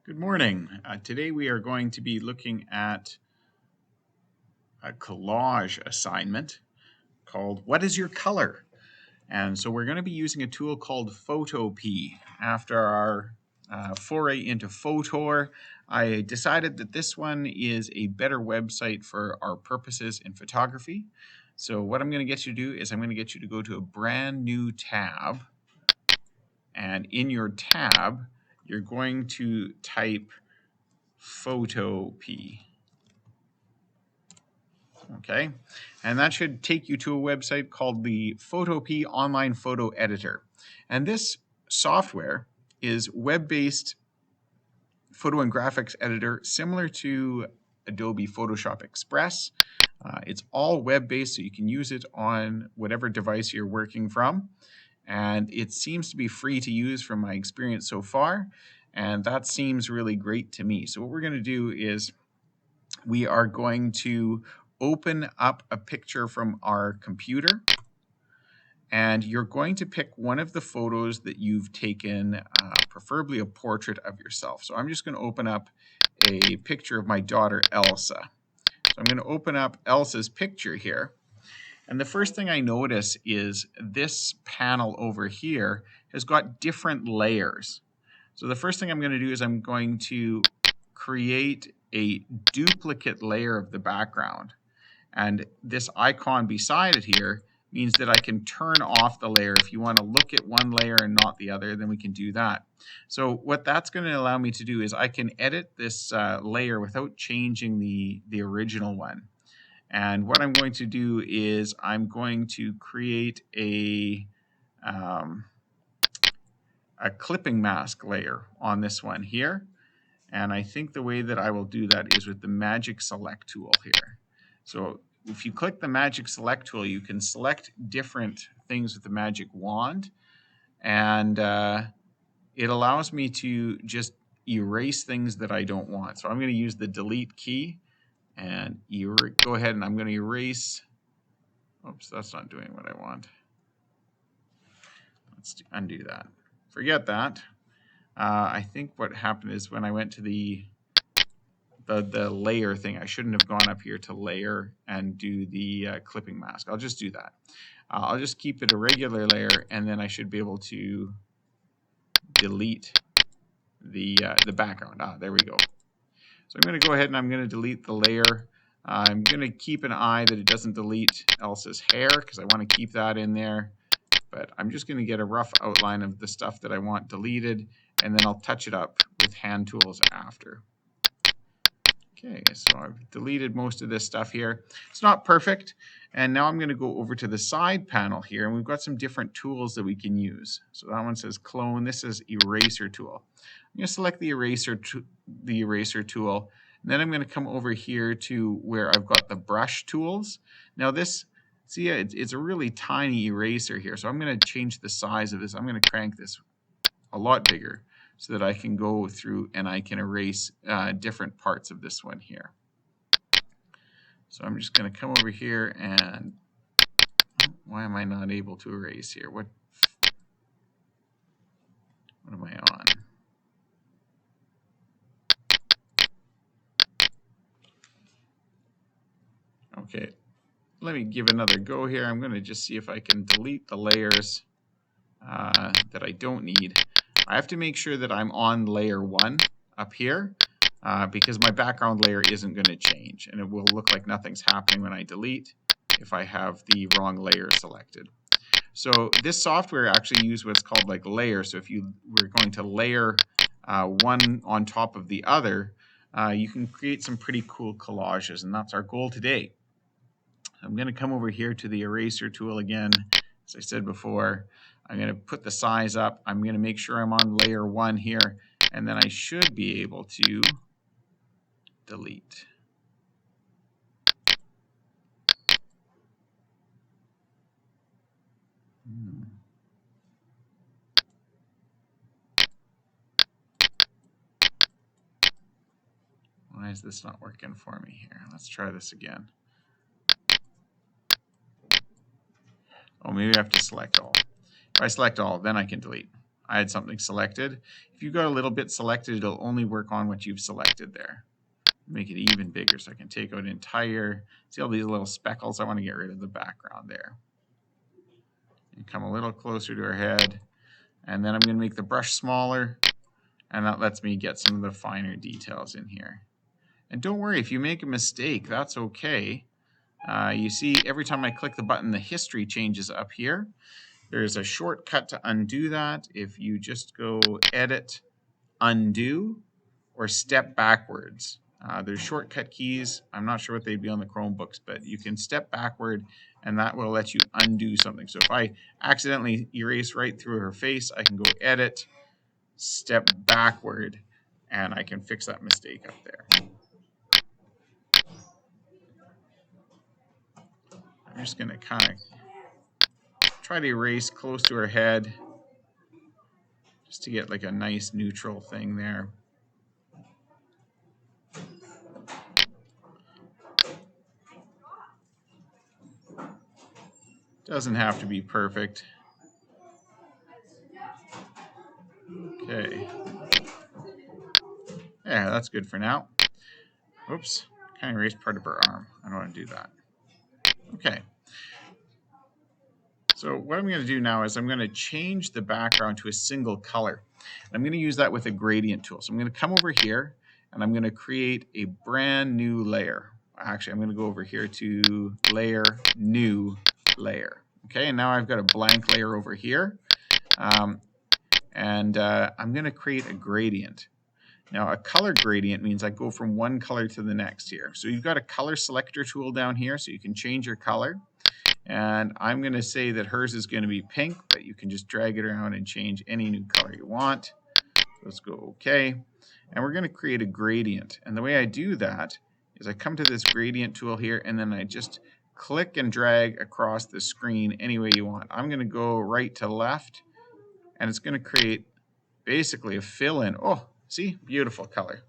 Good morning. Today we are going to be looking at a collage assignment called What is Your Color? And so we're going to be using a tool called Photopea. After our foray into Photor, I decided that this one is a better website for our purposes in photography. So what I'm going to get you to do is I'm going to get you to go to a brand new tab. And in your tab, you're going to type Photopea. Okay, and that should take you to a website called the Photopea Online Photo Editor. And this software is web-based photo and graphics editor similar to Adobe Photoshop Express. It's all web-based, so you can use it on whatever device you're working from. And it seems to be free to use from my experience so far. And that seems really great to me. So what we're going to do is we are going to open up a picture from our computer, and you're going to pick one of the photos that you've taken, preferably a portrait of yourself. So I'm just going to open up a picture of my daughter Elsa. So I'm going to open up Elsa's picture here, and the first thing I notice is this panel over here has got different layers. So the first thing I'm going to do is I'm going to create a duplicate layer of the background. And this icon beside it here means that I can turn off the layer. If you want to look at one layer and not the other, then we can do that. So what that's going to allow me to do is I can edit this layer without changing the original one. And what I'm going to do is I'm going to create a clipping mask layer on this one here. And I think the way that I will do that is with the Magic Select tool here. So if you click the Magic Select tool, you can select different things with the magic wand. And it allows me to just erase things that I don't want. So I'm going to use the delete key and go ahead and I'm going to erase. Oops, that's not doing what I want. Let's undo that. Forget that. I think what happened is when I went to the layer thing, I shouldn't have gone up here to layer and do the clipping mask. I'll just do that. I'll just keep it a regular layer, and then I should be able to delete the background. There we go. So I'm going to go ahead and I'm going to delete the layer. I'm going to keep an eye that it doesn't delete Elsa's hair because I want to keep that in there. But I'm just going to get a rough outline of the stuff that I want deleted, and then I'll touch it up with hand tools after. Okay, so I've deleted most of this stuff here. It's not perfect, and now I'm going to go over to the side panel here, and we've got some different tools that we can use. So that one says clone. This is eraser tool. I'm going to select the eraser tool, and then I'm going to come over here to where I've got the brush tools. Now this, see, it's a really tiny eraser here, so I'm going to change the size of this. I'm going to crank this a lot bigger so that I can go through and I can erase different parts of this one here. So I'm just going to come over here and why am I not able to erase here? What am I on? Okay, let me give another go here. I'm going to just see if I can delete the layers that I don't need. I have to make sure that I'm on layer 1 up here because my background layer isn't going to change, and it will look like nothing's happening when I delete if I have the wrong layer selected. So this software actually uses what's called like layer. So if you were going to layer one on top of the other, you can create some pretty cool collages, and that's our goal today. I'm going to come over here to the eraser tool again. As I said before, I'm going to put the size up. I'm going to make sure I'm on layer 1 here, and then I should be able to delete. Why is this not working for me here? Let's try this again. Oh, maybe I have to select all. If I select all, then I can delete. I had something selected. If you've got a little bit selected, it'll only work on what you've selected there. Make it even bigger so I can take out entire, see all these little speckles? I want to get rid of the background there. And come a little closer to her head. And then I'm going to make the brush smaller. And that lets me get some of the finer details in here. And don't worry, if you make a mistake, that's okay. You see, every time I click the button, the history changes up here. There's a shortcut to undo that. If you just go Edit, Undo, or Step Backwards. There's shortcut keys. I'm not sure what they'd be on the Chromebooks, but you can step backward, and that will let you undo something. So if I accidentally erase right through her face, I can go Edit, Step Backward, and I can fix that mistake up there. I'm just going to kind of try to erase close to her head just to get like a nice neutral thing there. Doesn't have to be perfect. Okay. Yeah, that's good for now. Oops, kind of erased part of her arm. I don't want to do that. Okay. So what I'm going to do now is I'm going to change the background to a single color. I'm going to use that with a gradient tool. So I'm going to come over here and I'm going to create a brand new layer. Actually, I'm going to go over here to Layer, New Layer. Okay, and now I've got a blank layer over here. I'm going to create a gradient. Now, a color gradient means I go from one color to the next here. So you've got a color selector tool down here, so you can change your color. And I'm going to say that hers is going to be pink, but you can just drag it around and change any new color you want. Let's go OK. And we're going to create a gradient. And the way I do that is I come to this gradient tool here, and then I just click and drag across the screen any way you want. I'm going to go right to left, and it's going to create basically a fill-in. Oh, see? Beautiful color.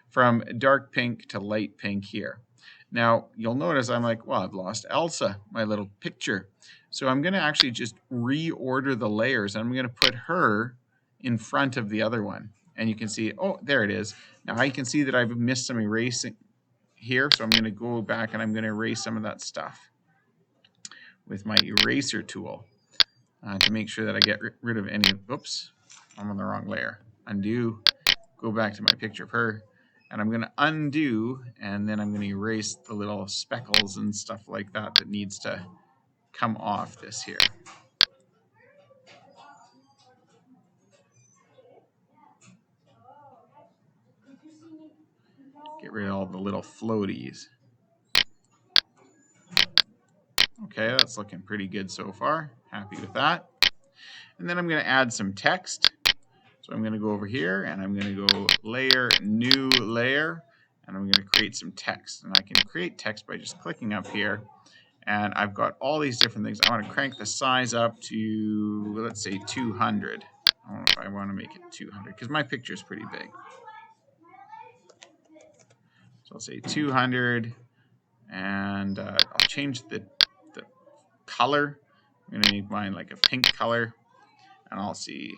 From dark pink to light pink here. Now, you'll notice I'm like, well, I've lost Elsa, my little picture. So I'm going to actually just reorder the layers. And I'm going to put her in front of the other one. And you can see, oh, there it is. Now I can see that I've missed some erasing here. So I'm going to go back and I'm going to erase some of that stuff with my eraser tool to make sure that I get rid of any, oops, I'm on the wrong layer. Undo, go back to my picture of her. And I'm going to undo, and then I'm going to erase the little speckles and stuff like that that needs to come off this here. Get rid of all the little floaties. Okay, that's looking pretty good so far. Happy with that. And then I'm going to add some text. So I'm going to go over here, and I'm going to go Layer, New Layer, and I'm going to create some text. And I can create text by just clicking up here. And I've got all these different things. I want to crank the size up to, let's say, 200. I don't know if I want to make it 200 because my picture is pretty big. So I'll say 200, and I'll change the color. I'm going to make mine like a pink color, and I'll see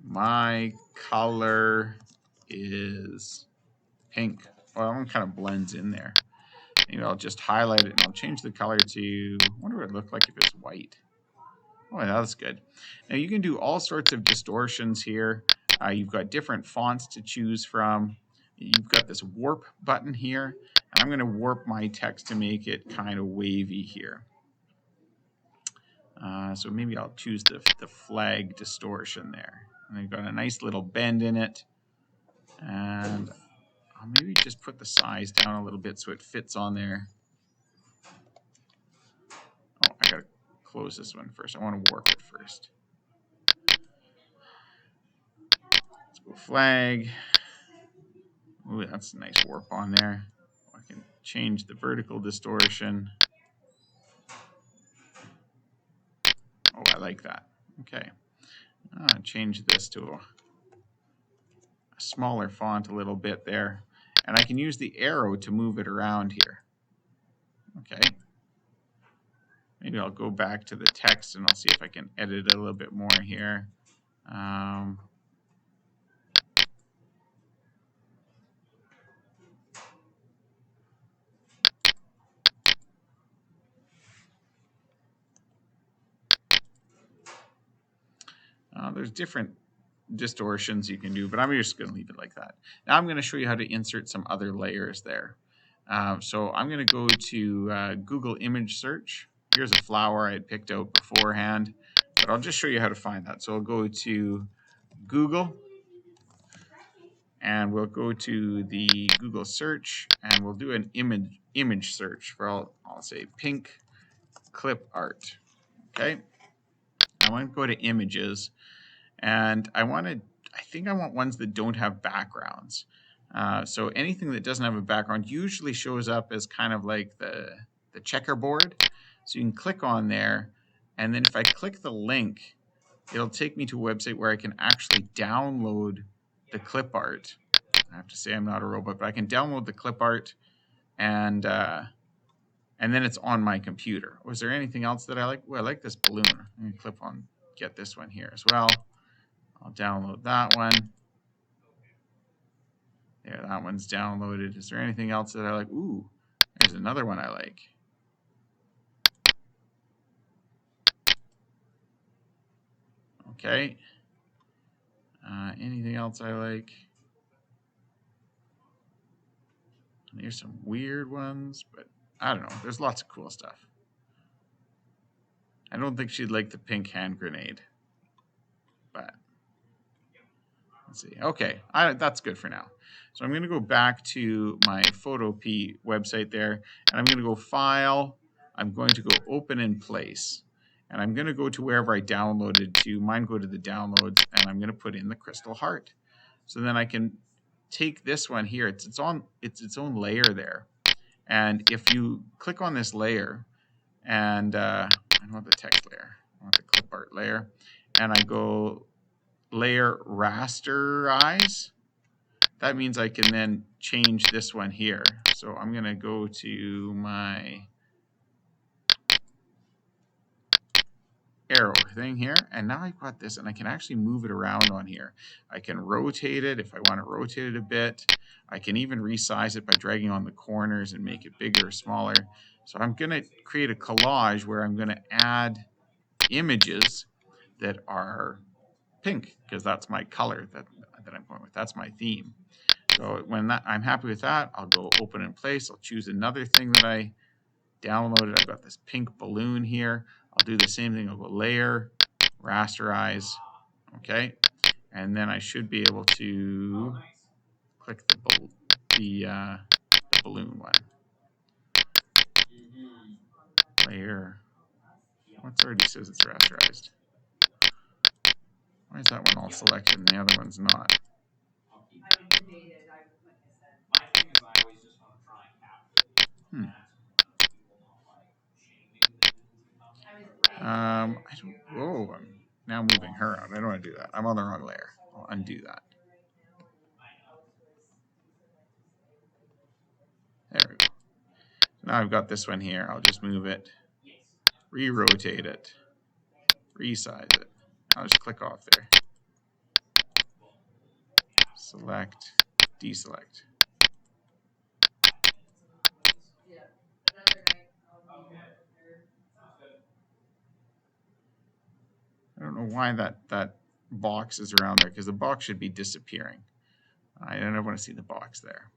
my color is pink. Well, that one kind of blends in there. Maybe I'll just highlight it and I'll change the color to, I wonder what it would look like if it's white. Oh, that's good. Now you can do all sorts of distortions here. You've got different fonts to choose from. You've got this warp button here. And I'm going to warp my text to make it kind of wavy here. So maybe I'll choose the flag distortion there. And I've got a nice little bend in it. And I'll maybe just put the size down a little bit so it fits on there. Oh, I gotta close this one first. I want to warp it first. Let's go flag. Ooh, that's a nice warp on there. I can change the vertical distortion. Oh, I like that. Okay. Change this to a smaller font a little bit there. And I can use the arrow to move it around here. Okay. Maybe I'll go back to the text and I'll see if I can edit it a little bit more here. There's different distortions you can do, but I'm just going to leave it like that. Now I'm going to show you how to insert some other layers there. So I'm going to go to Google image search. Here's a flower I had picked out beforehand, but I'll just show you how to find that. So I'll go to Google, and we'll go to the Google search, and we'll do an image search for, I'll say pink clip art. Okay. I want to go to images, and I think I want ones that don't have backgrounds. So anything that doesn't have a background usually shows up as kind of like the checkerboard. So you can click on there, and then if I click the link, it'll take me to a website where I can actually download the clip art. I have to say I'm not a robot, but I can download the clip art, and then it's on my computer. Was there anything else that I like? Well, I like this balloon. I'm going to click on, get this one here as well. I'll download that one. There, that one's downloaded. Is there anything else that I like? Ooh, there's another one I like. Okay. Anything else I like? There's some weird ones, but I don't know. There's lots of cool stuff. I don't think she'd like the pink hand grenade, but let's see. Okay, that's good for now. So I'm going to go back to my Photopea website there, and I'm going to go File. I'm going to go Open in Place, and I'm going to go to wherever I downloaded to. Mine go to the downloads, and I'm going to put in the crystal heart. So then I can take this one here. It's its own layer there, and if you click on this layer, and I don't want the text layer, I want the clip art layer, and I go layer rasterize, that means I can then change this one here. So I'm going to go to my arrow thing here, and now I've got this, and I can actually move it around on here. I can rotate it if I want to rotate it a bit. I can even resize it by dragging on the corners and make it bigger or smaller. So I'm going to create a collage where I'm going to add images that are pink, because that's my color that I'm going with. That's my theme. So when I'm happy with that, I'll go Open in Place. I'll choose another thing that I downloaded. I've got this pink balloon here. I'll do the same thing. I'll go Layer, Rasterize, okay, and then I should be able to click the balloon one. Layer. What's already says it's rasterized? Why is that one all selected and the other one's not? I don't. Oh, I'm now moving her out. I don't want to do that. I'm on the wrong layer. I'll undo that. There we go. Now I've got this one here. I'll just move it, re-rotate it, resize it. I'll just click off there. Select, deselect. I don't know why that box is around there, because the box should be disappearing. I don't want to see the box there.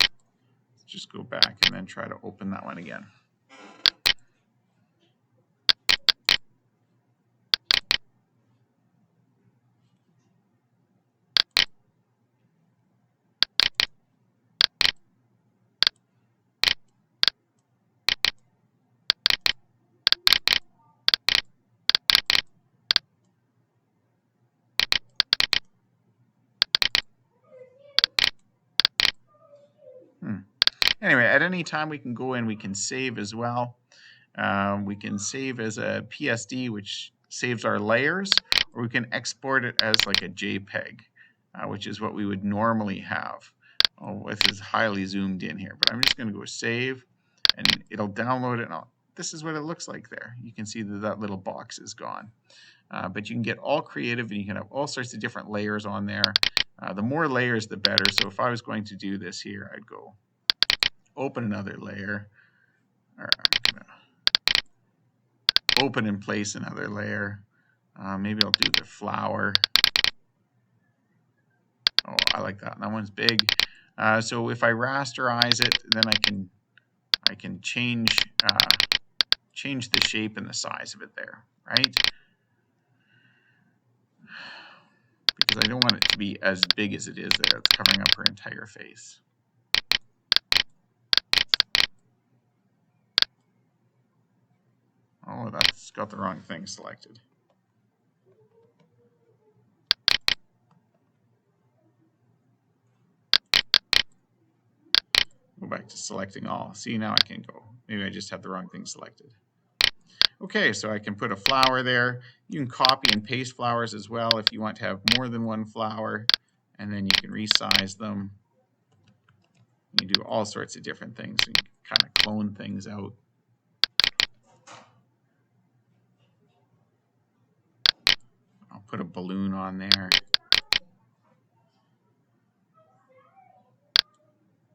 Let's just go back and then try to open that one again. Anyway, at any time we can go in, we can save as well. We can save as a PSD, which saves our layers, or we can export it as like a JPEG, which is what we would normally have. Oh, this is highly zoomed in here, but I'm just going to go save, and it'll download it. And this is what it looks like there. You can see that that little box is gone. But you can get all creative, and you can have all sorts of different layers on there. The more layers, the better. So if I was going to do this here, I'd go open another layer, or I'm going to open and place another layer. Maybe I'll do the flower. Oh, I like that. That one's big. So if I rasterize it, then I can change the shape and the size of it there, right? Because I don't want it to be as big as it is there. It's covering up her entire face. Oh, that's got the wrong thing selected. Go back to selecting all. See, now I can go. Maybe I just have the wrong thing selected. Okay, so I can put a flower there. You can copy and paste flowers as well if you want to have more than one flower, and then you can resize them. You do all sorts of different things. You can kind of clone things out. I'll put a balloon on there.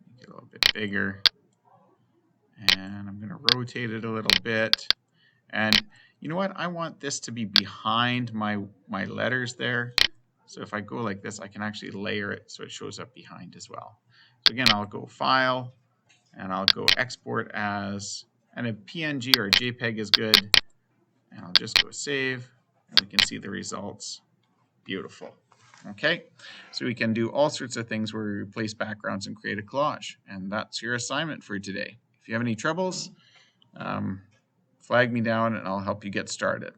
Make it a little bit bigger. And I'm going to rotate it a little bit. And you know what? I want this to be behind my letters there. So if I go like this, I can actually layer it so it shows up behind as well. So again, I'll go File, and I'll go Export as, and a PNG or a JPEG is good. And I'll just go Save, and we can see the results. Beautiful. Okay, so we can do all sorts of things where we replace backgrounds and create a collage. And that's your assignment for today. If you have any troubles, flag me down and I'll help you get started.